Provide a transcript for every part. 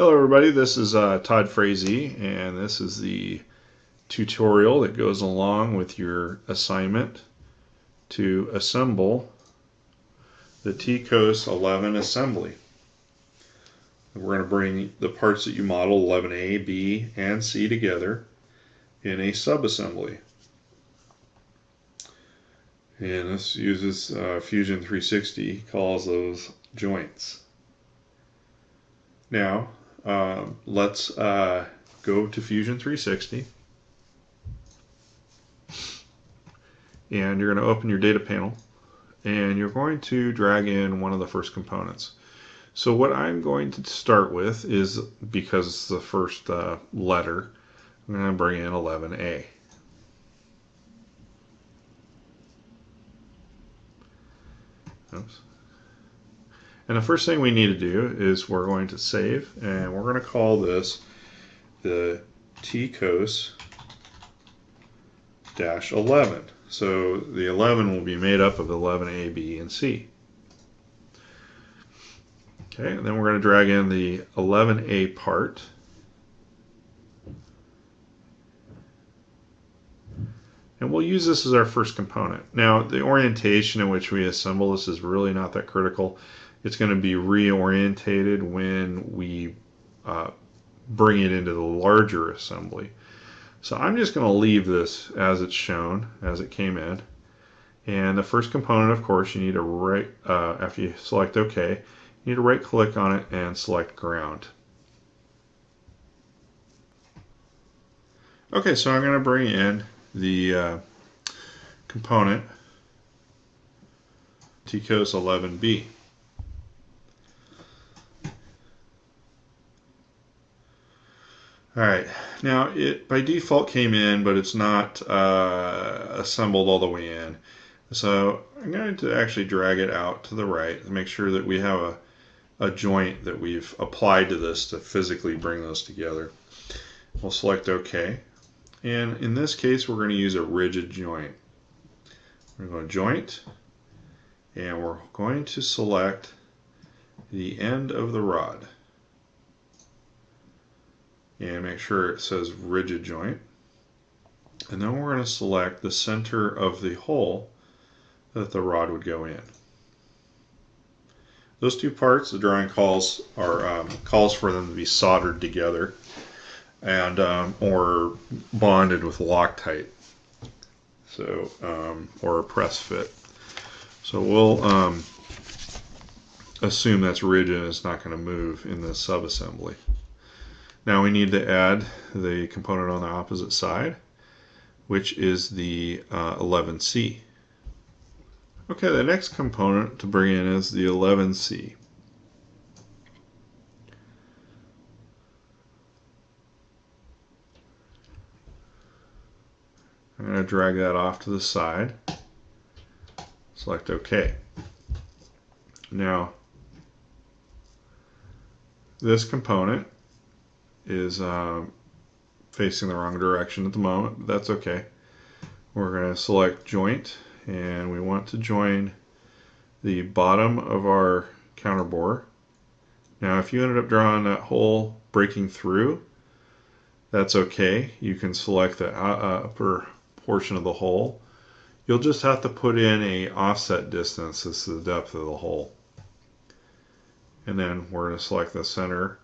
Hello everybody, this is Todd Frazee, and this is the tutorial that goes along with your assignment to assemble the TCOSE-11 assembly. We're going to bring the parts that you model 11A, B, and C together in a subassembly. And this uses Fusion 360, calls those joints. Now, let's go to Fusion 360, and you're going to open your data panel, and you're going to drag in one of the first components. So what I'm going to start with is, because it's the first letter, I'm going to bring in 11A. Oops. And the first thing we need to do is we're going to save, and we're going to call this the TCOSE-11. So the 11 will be made up of 11A, B, and C. Okay, and then we're going to drag in the 11A part. And we'll use this as our first component. Now, the orientation in which we assemble this is really not that critical. It's going to be reorientated when we bring it into the larger assembly. So I'm just going to leave this as it's shown, as it came in. And the first component, of course, you need to right, after you select OK, you need to right click on it and select ground. Okay, so I'm going to bring in the component TCOSE-11B. Alright, now it by default came in, but it's not assembled all the way in. So I'm going to actually drag it out to the right to make sure that we have a joint that we've applied to this to physically bring those together. We'll select OK. And in this case, we're going to use a rigid joint. We're going to joint, and we're going to select the end of the rod. And make sure it says rigid joint. And then we're going to select the center of the hole that the rod would go in. Those two parts, the drawing calls for them to be soldered together and or bonded with Loctite, so or a press fit. So we'll assume that's rigid and it's not going to move in this subassembly. Now we need to add the component on the opposite side, which is the 11C. Okay, the next component to bring in is the 11C. I'm going to drag that off to the side. Select OK. Now, this component is facing the wrong direction at the moment, but that's okay. We're going to select joint, and we want to join the bottom of our counter bore. Now, if you ended up drawing that hole breaking through, that's okay. You can select the upper portion of the hole. You'll just have to put in a offset distance as to the depth of the hole. And then we're going to select the center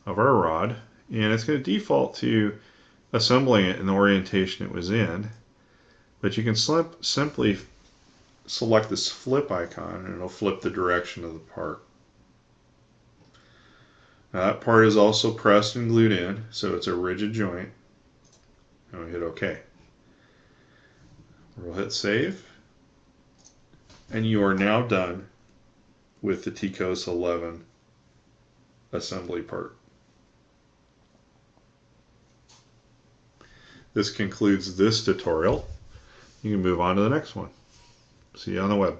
of our rod, and it's going to default to assembling it in the orientation it was in, but you can simply select this flip icon and it'll flip the direction of the part. Now that part is also pressed and glued in, so it's a rigid joint, and we hit OK. We'll hit save, and you are now done with the TCOSE-11 assembly part. This concludes this tutorial. You can move on to the next one. See you on the web.